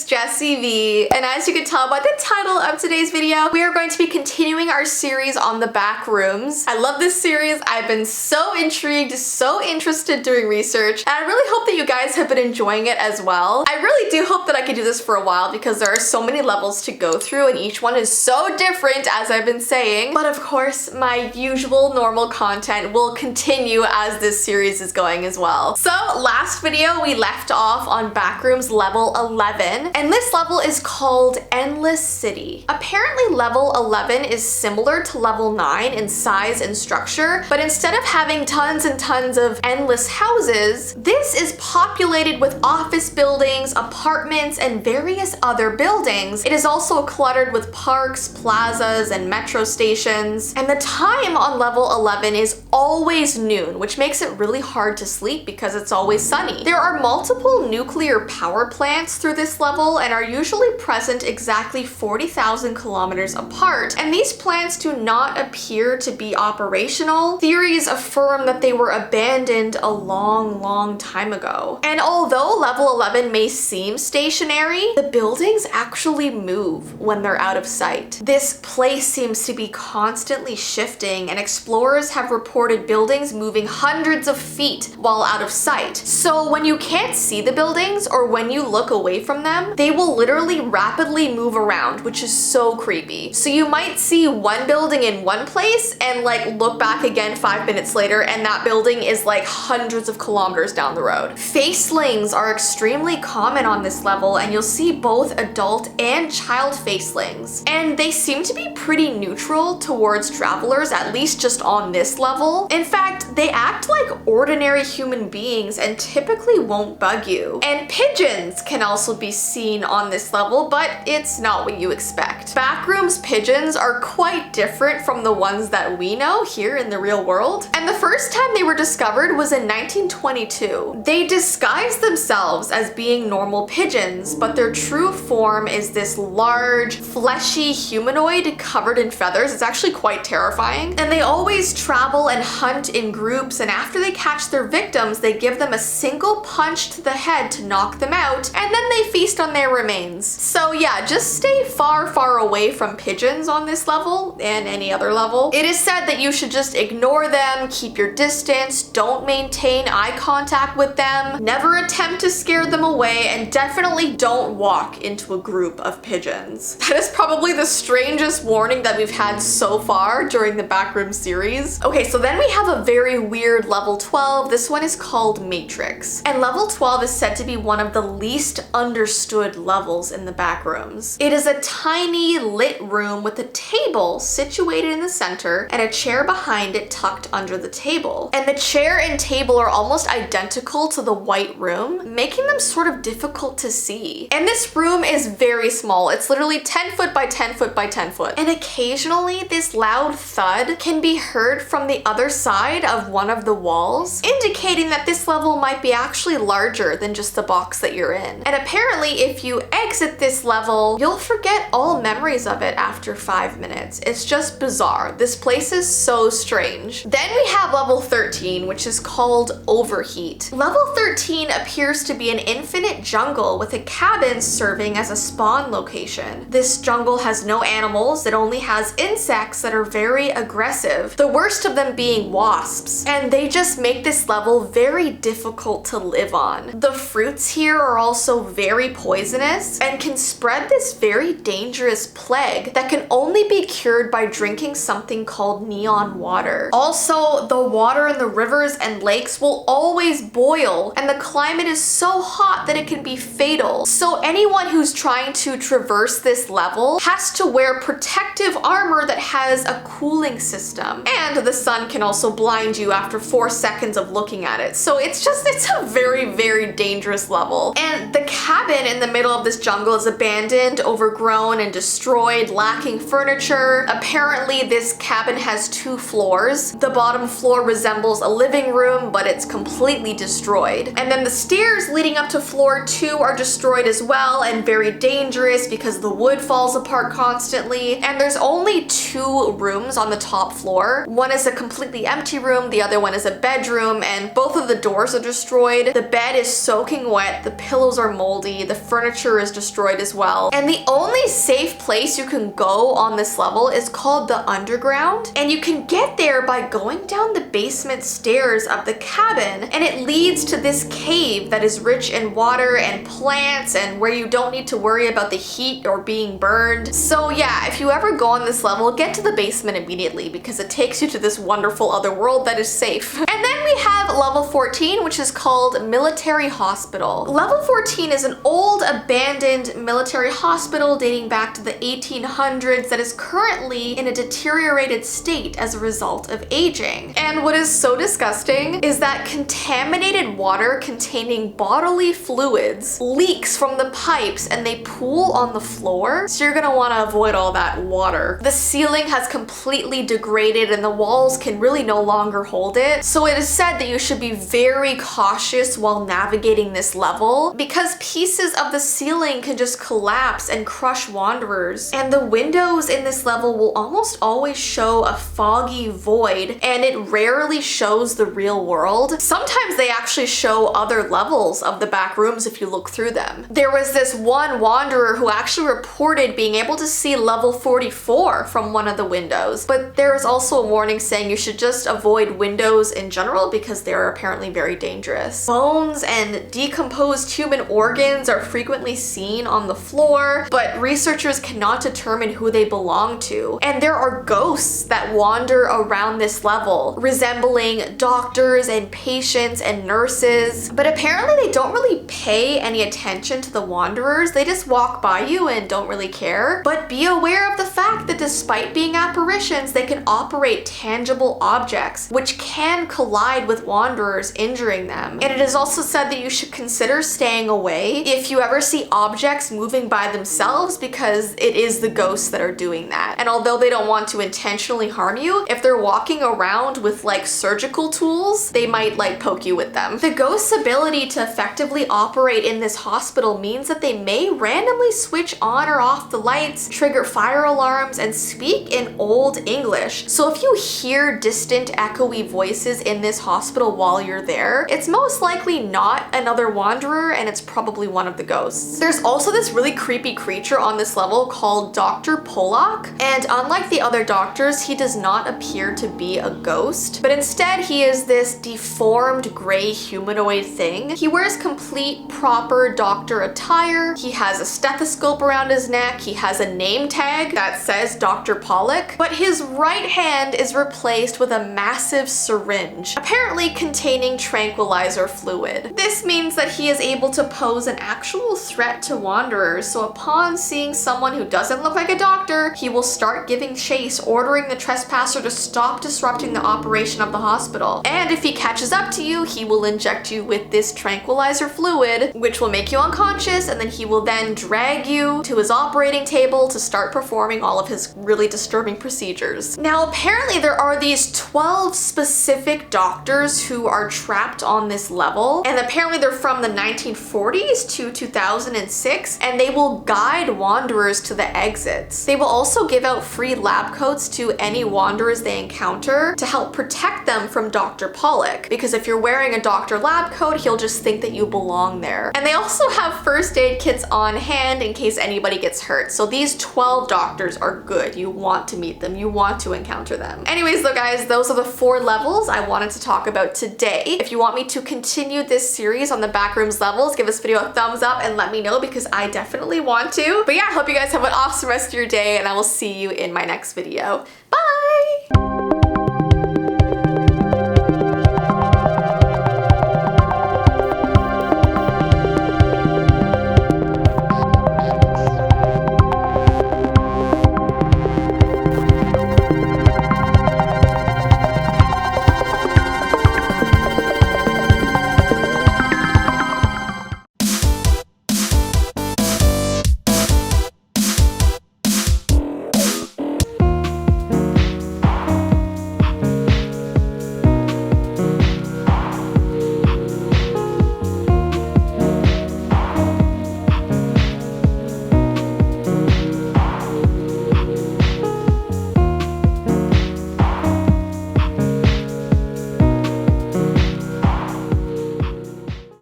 Jessii Vee, and as you can tell by the title of today's video, we are going to be continuing our series on the Backrooms. I love this series. I've been so intrigued, so interested doing research, and I really hope that you guys have been enjoying it as well. I really do hope that I can do this for a while because there are so many levels to go through and each one is so different, as I've been saying. But of course, my usual normal content will continue as this series is going as well. So last video we left off on Backrooms level 11, and this level is called Endless City. Apparently level 11 is similar to level 9 in size and structure, but instead of having tons and tons of endless houses, this is populated with office buildings, apartments, and various other buildings. It is also cluttered with parks, plazas, and metro stations, and the time on level 11 is always noon, which makes it really hard to sleep because it's always sunny. There are multiple nuclear power plants through this level and are usually present exactly 40,000 kilometers apart, and these plants do not appear to be operational. Theories affirm that they were abandoned a long time ago. And although level 11 may seem stationary, the buildings actually move when they're out of sight. This place seems to be constantly shifting, and explorers have reported buildings moving hundreds of feet while out of sight. So when you can't see the buildings or when you look away from them, they will literally rapidly move around, which is so creepy. So you might see one building in one place and like look back again 5 minutes later and that building is like hundreds of kilometers down the road. Facelings are extremely common on this level, and you'll see both adult and child facelings. And they seem to be pretty neutral towards travelers, at least just on this level. In fact, they act like ordinary human beings and typically won't bug you. And pigeons can also be seen on this level, but it's not what you expect. Backrooms pigeons are quite different from the ones that we know here in the real world. And the first time they were discovered was in 1922. They disguised themselves as being normal pigeons, but their true form is this large, fleshy humanoid covered in feathers. It's actually quite terrifying. And they always travel and hunt in groups, and after they catch their victims, they give them a single punch to the head to knock them out, and then they feast on their remains. So yeah, just stay far away from pigeons on this level and any other level. It is said that you should just ignore them, keep your distance, don't maintain eye contact with them, never attempt to scare them away, and definitely don't walk into a group of pigeons. That is probably the strangest warning that we've had so far during the Backrooms series. Okay, so then we have a very weird level 12. This one is called Matrix. And level 12 is said to be one of the least understood levels in the Backrooms. It is a tiny lit room with a table situated in the center and a chair behind it tucked under the table. And the chair and table are almost identical to the white room, making them sort of difficult to see. And this room is very small. It's literally 10 foot by 10 foot by 10 foot. And occasionally this loud thud can be heard from the other side of one of the walls, indicating that this level might be actually larger than just the box that you're in. And apparently if you exit this level, you'll forget all memories of it after 5 minutes. It's just bizarre. This place is so strange. Then we have level 13, which is called Overheat. Level 13 appears to be an infinite jungle with a cabin serving as a spawn location. This jungle has no animals. It only has insects that are very aggressive, the worst of them being wasps, and they just make this level very difficult to live on. The fruits here are also very poisonous and can spread this very dangerous plague that can only be cured by drinking something called neon water. Also, the water in the rivers and lakes will always boil, and the climate is so hot that it can be fatal. So anyone who's trying to traverse this level has to wear protective armor that has a cooling system. And the sun can also blind you after 4 seconds of looking at it. So it's a very dangerous level. And the cabin in the middle of this jungle is abandoned, overgrown, and destroyed, lacking furniture. Apparently this cabin has 2 floors. The bottom floor resembles a living room, but it's completely destroyed. And then the stairs leading up to floor 2 are destroyed as well and very dangerous because the wood falls apart constantly. And there's only 2 rooms on the top floor. One is a completely empty room, the other one is a bedroom, and both of the doors are destroyed. The bed is soaking wet, the pillows are moldy, the furniture furniture is destroyed as well. And the only safe place you can go on this level is called the underground, and you can get there by going down the basement stairs of the cabin, and it leads to this cave that is rich in water and plants and where you don't need to worry about the heat or being burned. So yeah, if you ever go on this level, get to the basement immediately because it takes you to this wonderful other world that is safe. And then we have level 14, which is called Military Hospital. Level 14 is an old abandoned military hospital dating back to the 1800s that is currently in a deteriorated state as a result of aging. And what is so disgusting is that contaminated water containing bodily fluids leaks from the pipes and they pool on the floor, so you're gonna want to avoid all that water. The ceiling has completely degraded and the walls can really no longer hold it, so it is said that you should be very cautious while navigating this level because pieces of the ceiling can just collapse and crush wanderers. And the windows in this level will almost always show a foggy void, and it rarely shows the real world. Sometimes they actually show other levels of the back rooms if you look through them. There was this one wanderer who actually reported being able to see level 44 from one of the windows, but there is also a warning saying you should just avoid windows in general because they're apparently very dangerous. Bones and decomposed human organs are frequently seen on the floor, but researchers cannot determine who they belong to. And there are ghosts that wander around this level, resembling doctors and patients and nurses, but apparently they don't really pay any attention to the wanderers. They just walk by you and don't really care. But be aware of the fact that despite being apparitions, they can operate tangible objects, which can collide with wanderers, injuring them. And it is also said that you should consider staying away if you ever see objects moving by themselves because it is the ghosts that are doing that. And although they don't want to intentionally harm you, if they're walking around with like surgical tools, they might like poke you with them. The ghost's ability to effectively operate in this hospital means that they may randomly switch on or off the lights, trigger fire alarms, and speak in Old English. So if you hear distant echoey voices in this hospital while you're there, it's most likely not another wanderer and it's probably one of the ghosts. There's also this really creepy creature on this level called Dr. Pollock, and unlike the other doctors, he does not appear to be a ghost, but instead he is this deformed gray humanoid thing. He wears complete proper doctor attire. He has a stethoscope around his neck. He has a name tag that says Dr. Pollock, but his right hand is replaced with a massive syringe, apparently containing tranquilizer fluid. This means that he is able to pose an actual threat to wanderers, so upon seeing someone who doesn't look like a doctor, he will start giving chase, ordering the trespasser to stop disrupting the operation of the hospital. And if he catches up to you, he will inject you with this tranquilizer fluid, which will make you unconscious, and then he will then drag you to his operating table to start performing all of his really disturbing procedures. Now, apparently there are these 12 specific doctors who are trapped on this level, and apparently they're from the 1940s to 2006, and they will guide wanderers to the exits. They will also give out free lab coats to any wanderers they encounter to help protect them from Dr. Pollock, because if you're wearing a doctor lab coat, he'll just think that you belong there. And they also have first aid kits on hand in case anybody gets hurt. So these 12 doctors are good. You want to meet them. You want to encounter them. Anyways though guys, those are the 4 levels I wanted to talk about today. If you want me to continue this series on the Backrooms levels, give this video a thumbs up and let me know because I definitely want to. But yeah, I hope you guys have an awesome rest of your day and I will see you in my next video. Bye!